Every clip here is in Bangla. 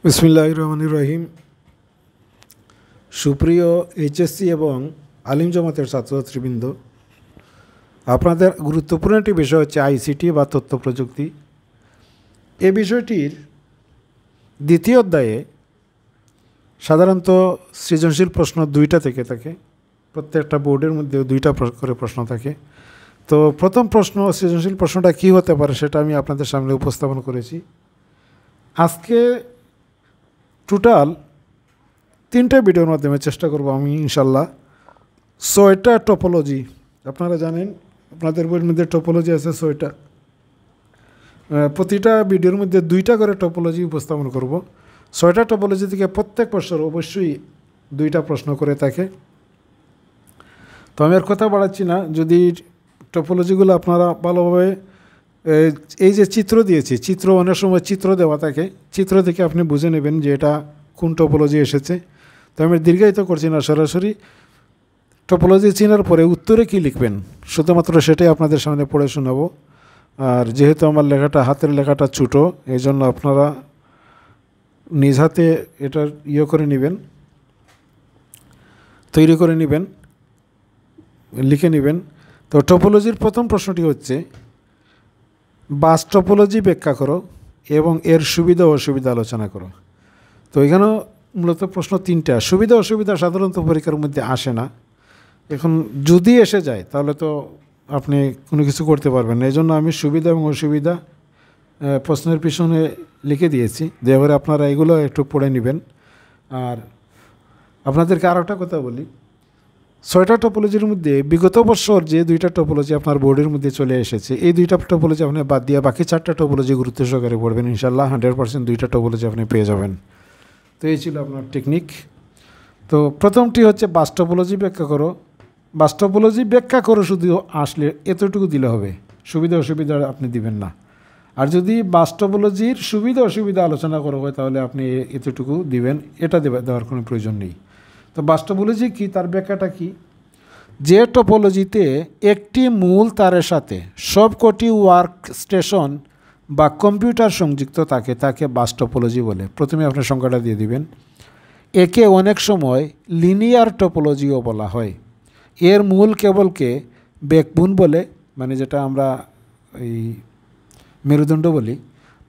বিসমিল্লাহির রহমানির রহিম। সুপ্রিয় এইচএসসি এবং আলিম জামাতের ছাত্রছাত্রীবৃন্দ, আপনাদের গুরুত্বপূর্ণ একটি বিষয় হচ্ছে আইসিটি বা তথ্য প্রযুক্তি। এই বিষয়টির দ্বিতীয় অধ্যায়ে সাধারণত সৃজনশীল প্রশ্ন দুইটা থেকে থাকে। প্রত্যেকটা বোর্ডের মধ্যে দুইটা করে প্রশ্ন থাকে। তো প্রথম প্রশ্ন, সৃজনশীল প্রশ্নটা কী হতে পারে সেটা আমি আপনাদের সামনে উপস্থাপন করেছি। আজকে টোটাল 3টা ভিডিওর মাধ্যমে চেষ্টা করব আমি ইনশাল্লাহ 6টা টোপোলজি। আপনারা জানেন আপনাদের বইয়ের মধ্যে টোপোলজি আছে 6টা। প্রতিটা ভিডিওর মধ্যে 2টা করে টোপোলজি উপস্থাপন করব। 6টা টোপোলজি থেকে প্রত্যেক বছর অবশ্যই 2টা প্রশ্ন করে থাকে। তো আমি আর কথা বাড়াচ্ছি না। যদি টোপোলজিগুলো আপনারা ভালোভাবে, এই যে চিত্র দিয়েছি, চিত্র অনেক সময় চিত্র দেওয়া থাকে, চিত্র থেকে আপনি বুঝে নেবেন যে এটা কোন টোপোলজি এসেছে। তো আমি দীর্ঘায়িত করছি না, সরাসরি টোপোলজি চেনার পরে উত্তরে কী লিখবেন শুধুমাত্র সেটাই আপনাদের সামনে পড়ে শোনাবো। আর যেহেতু আমার লেখাটা, হাতের লেখাটা ছোটো, এই জন্য আপনারা নিজ হাতে এটা করে নেবেন, তৈরি করে নেবেন, লিখে নেবেন। তো টোপোলজির প্রথম প্রশ্নটি হচ্ছে, বাস টোপোলজি ব্যাখ্যা করো এবং এর সুবিধা ও অসুবিধা আলোচনা করো। তো এখানেও মূলত প্রশ্ন 3টা। সুবিধা অসুবিধা সাধারণত পরীক্ষার মধ্যে আসে না। এখন যদি এসে যায় তাহলে তো আপনি কোনো কিছু করতে পারবেন না। এই জন্য আমি সুবিধা এবং অসুবিধা প্রশ্নের পিছনে লিখে দিয়েছি। দয়া করে আপনারা এগুলো একটু পড়ে নেবেন। আর আপনাদেরকে আরও একটা কথা বলি, 6টা টোপোলজির মধ্যে বিগত বছর যে 2টা টোপোলজি আপনার বোর্ডের মধ্যে চলে এসেছে, এই 2টা টোপোলজি আপনি বাদ দিয়ে বাকি 4টা টোপোলজি গুরুত্ব সহকারে পড়বেন। ইনশাল্লাহ 100% 2টা টোপোলজি আপনি পেয়ে যাবেন। তো এই ছিল আপনার টেকনিক। তো প্রথমটি হচ্ছে বাস টোপোলজি ব্যাখ্যা করো। বাস টোপোলজি ব্যাখ্যা করো শুধু আসলে এতটুকু দিলে হবে, সুবিধা অসুবিধা আপনি দিবেন না। আর যদি বাস টোপোলজির সুবিধা অসুবিধা আলোচনা করা হয় তাহলে আপনি এতটুকু দিবেন, এটা দেওয়ার কোনো প্রয়োজন নেই। তো বাস টোপোলজি কী, তার ব্যাখ্যাটা কী? যে টোপোলজিতে একটি মূল তারের সাথে সবকটি ওয়ার্ক স্টেশন বা কম্পিউটার সংযুক্ত থাকে তাকে বাস টোপোলজি বলে। প্রথমে আপনার সংখ্যাটা দিয়ে দিবেন। একে অনেক সময় লিনিয়ার টোপোলজিও বলা হয়। এর মূল কেবলকে ব্যাকবোন বলে, মানে যেটা আমরা এই মেরুদণ্ড বলি।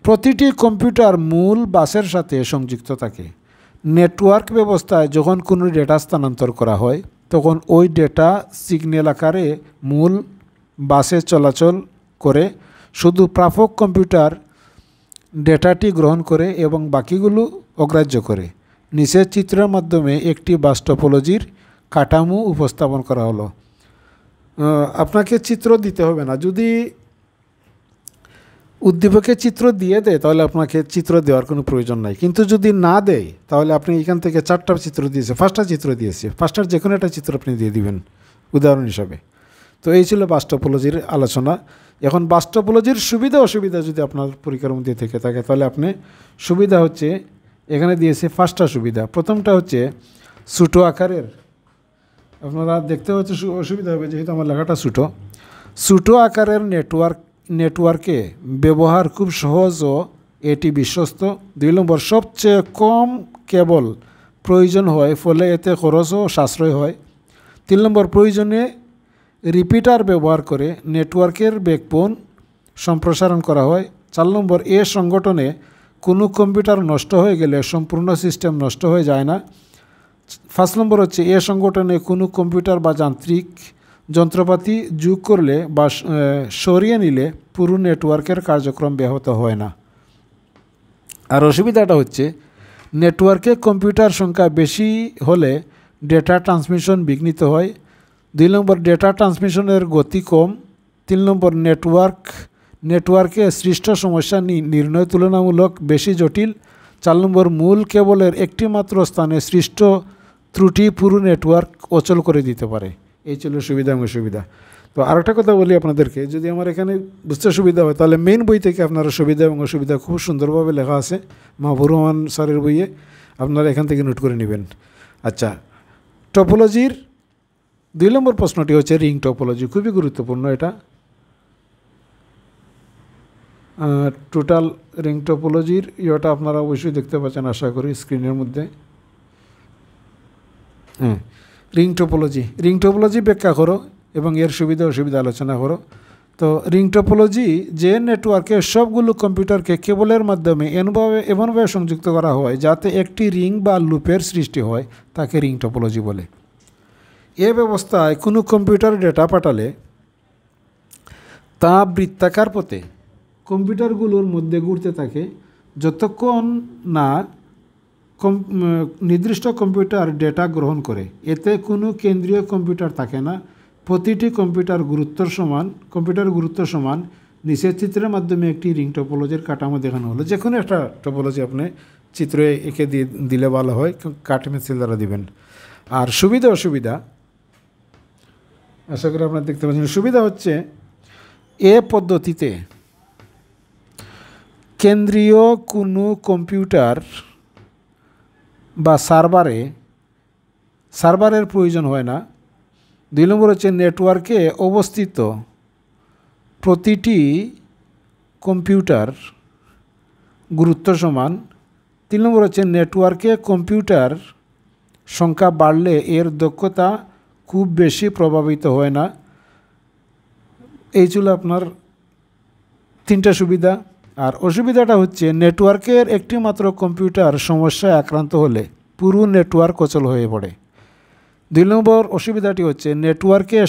প্রতিটি কম্পিউটার মূল বাসের সাথে সংযুক্ত থাকে। নেটওয়ার্ক ব্যবস্থায় যখন কোনো ডেটা স্থানান্তর করা হয় তখন ওই ডেটা সিগন্যাল আকারে মূল বাসে চলাচল করে। শুধু প্রাপক কম্পিউটার ডেটাটি গ্রহণ করে এবং বাকিগুলো অগ্রাহ্য করে। নিচের চিত্রের মাধ্যমে একটি বাস টোপোলজির কাঠামো উপস্থাপন করা হলো। আপনাকে চিত্র দিতে হবে না। যদি উদ্দীপকে চিত্র দিয়ে দেয় তাহলে আপনাকে চিত্র দেওয়ার কোনো প্রয়োজন নাই। কিন্তু যদি না দেয় তাহলে আপনি এখান থেকে 4টা চিত্র দিয়েছে, 5টা চিত্র দিয়েছে, 5টার যে কোনো একটা চিত্র আপনি দিয়ে দিবেন উদাহরণ হিসাবে। তো এই ছিল বাস টোপোলজির আলোচনা। এখন বাস টোপোলজির সুবিধা অসুবিধা যদি আপনার পরীক্ষার মধ্যে থেকে থাকে তাহলে আপনি, সুবিধা হচ্ছে এখানে দিয়েছে 5টা সুবিধা। প্রথমটা হচ্ছে ছোটো আকারের, আপনারা দেখতে হচ্ছে অসুবিধা হবে যেহেতু আমার লেখাটা ছোটো আকারের নেটওয়ার্কে ব্যবহার খুব সহজ ও এটি বিশ্বস্ত। 2 নম্বর, সবচেয়ে কম কেবল প্রয়োজন হয় ফলে এতে খরচও সাশ্রয় হয়। 3 নম্বর, প্রয়োজনে রিপিটার ব্যবহার করে নেটওয়ার্কের ব্যাকবোন সম্প্রসারণ করা হয়। 4 নম্বর, এ সংগঠনে কোনো কম্পিউটার নষ্ট হয়ে গেলে সম্পূর্ণ সিস্টেম নষ্ট হয়ে যায় না। 5 নম্বর হচ্ছে, এ সংগঠনে কোনো কম্পিউটার বা যান্ত্রিক যন্ত্রপাতি যোগ করলে বা সরিয়ে নিলে পুরো নেটওয়ার্কের কার্যক্রম ব্যাহত হয় না। আর অসুবিধাটা হচ্ছে, নেটওয়ার্কে কম্পিউটার সংখ্যা বেশি হলে ডেটা ট্রান্সমিশন বিঘ্নিত হয়। 2 নম্বর, ডেটা ট্রান্সমিশনের গতি কম। 3 নম্বর, নেটওয়ার্কে সৃষ্ট সমস্যা নির্ণয় তুলনামূলক বেশি জটিল। 4 নম্বর, মূল কেবলের একটি মাত্র স্থানে সৃষ্ট ত্রুটি পুরো নেটওয়ার্ক অচল করে দিতে পারে। এই ছিল সুবিধা এবং অসুবিধা। তো আরেকটা কথা বলি আপনাদেরকে, যদি আমার এখানে বুঝতে সুবিধা হয় তাহলে মেইন বই থেকে আপনারা সুবিধা এবং অসুবিধা খুব সুন্দরভাবে লেখা আছে মাহবুবুর রহমান স্যারের বইয়ে, আপনারা এখান থেকে নোট করে নেবেন। আচ্ছা, টোপোলজির 2 নম্বর প্রশ্নটি হচ্ছে রিং টোপোলজি। খুবই গুরুত্বপূর্ণ এটা। টোটাল রিং টোপোলজির ইয়েটা আপনারা অবশ্যই দেখতে পাচ্ছেন আশা করি স্ক্রিনের মধ্যে। হ্যাঁ, রিং টোপোলজি ব্যাখ্যা করো এবং এর সুবিধা অসুবিধা আলোচনা করো। তো রিং টোপোলজি যে নেটওয়ার্কে সবগুলো কম্পিউটারকে কেবলের মাধ্যমে এমনভাবে সংযুক্ত করা হয় যাতে একটি রিং বা লুপের সৃষ্টি হয় তাকে রিং টোপোলজি বলে। এ ব্যবস্থায় কোনো কম্পিউটার ডেটা পাঠালে তা বৃত্তাকার পথে কম্পিউটারগুলোর মধ্যে ঘুরতে থাকে যতক্ষণ না নির্দিষ্ট কম্পিউটার ডেটা গ্রহণ করে। এতে কোনো কেন্দ্রীয় কম্পিউটার থাকে না। প্রতিটি কম্পিউটার গুরুত্ব সমান। নিচের চিত্রের মাধ্যমে একটি রিং টোপোলজির কাঠামো দেখানো হলো। যে কোনো একটা টোপোলজি আপনি চিত্রে এঁকে দিলে ভালো হয়, কাঠ পেন্সিল দ্বারা দিবেন। আর সুবিধা অসুবিধা আশা করি আপনারা দেখতে পাচ্ছেন। সুবিধা হচ্ছে এ পদ্ধতিতে কেন্দ্রীয় কোনো কম্পিউটার বা সার্ভারের প্রয়োজন হয় না। 2 নম্বর হচ্ছে নেটওয়ার্কে অবস্থিত প্রতিটি কম্পিউটার গুরুত্ব সমান। 3 নম্বর হচ্ছে নেটওয়ার্কে কম্পিউটার সংখ্যা বাড়লে এর দক্ষতা খুব বেশি প্রভাবিত হয় না। এই ছিল আপনার 3টা সুবিধা। আর অসুবিধাটা হচ্ছে নেটওয়ার্কের একটি মাত্র কম্পিউটার সমস্যায় আক্রান্ত হলে পুরো নেটওয়ার্ক অচল হয়ে পড়ে। 2 নম্বর অসুবিধাটি হচ্ছে নেটওয়ার্কে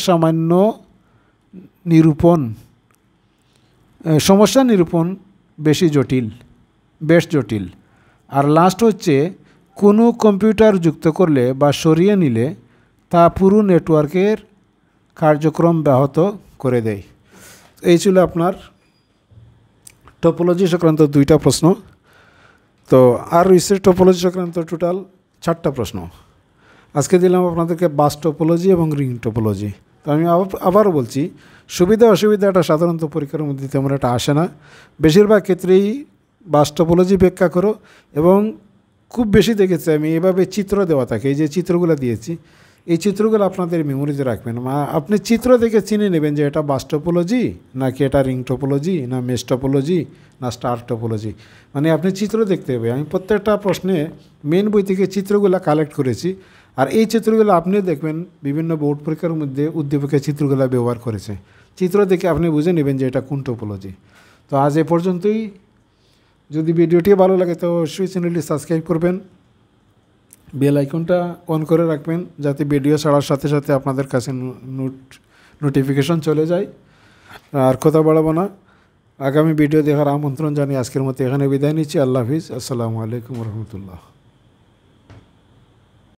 সমস্যা নিরূপণ বেশ জটিল। আর লাস্ট হচ্ছে কোনো কম্পিউটার যুক্ত করলে বা সরিয়ে নিলে তা পুরো নেটওয়ার্কের কার্যক্রম ব্যাহত করে দেয়। এই ছিল আপনার টোপোলজি সংক্রান্ত 2টা প্রশ্ন। তো আর রয়েছে টোপোলজি সংক্রান্ত টোটাল 4টা প্রশ্ন। আজকে দিলাম আপনাদেরকে বাস টোপোলজি এবং রিং টোপোলজি। তো আমি আবারও বলছি, সুবিধা অসুবিধাটা সাধারণত পরীক্ষার মধ্যে তেমন একটা আসে না। বেশিরভাগ ক্ষেত্রেই বাস টোপোলজি ব্যাখ্যা করো এবং খুব বেশি দেখেছি আমি এভাবে চিত্র দেওয়া থাকে। এই যে চিত্রগুলো দিয়েছি, এই চিত্রগুলো আপনাদের মেমোরিতে রাখবেন। আপনি চিত্র দেখে চিনে নেবেন যে এটা বাস টোপোলজি নাকি এটা রিং টোপোলজি না মেশ টোপোলজি না স্টার টোপোলজি। মানে আপনি চিত্র দেখতে হবে। আমি প্রত্যেকটা প্রশ্নে মেন বই থেকে চিত্রগুলো কালেক্ট করেছি। আর এই চিত্রগুলো আপনিও দেখবেন বিভিন্ন বোর্ড পরীক্ষার মধ্যে উদ্দীপকের চিত্রগুলো ব্যবহার করেছে। চিত্র দেখে আপনি বুঝে নেবেন যে এটা কোন টোপোলজি। তো আজ এ পর্যন্তই। যদি ভিডিওটি ভালো লাগে তো অবশ্যই চ্যানেলটি সাবস্ক্রাইব করবেন, বেল আইকনটা অন করে রাখবেন যাতে ভিডিও ছাড়ার সাথে সাথে আপনাদের কাছে নোটিফিকেশন চলে যায়। আর কথা বাড়াবো না, আগামী ভিডিও দেখার আমন্ত্রণ জানিয়ে আজকের মতো এখানে বিদায় নিচ্ছি। আল্লাহ হাফিজ। আসসালামু আলাইকুম রহমতুল্লাহ।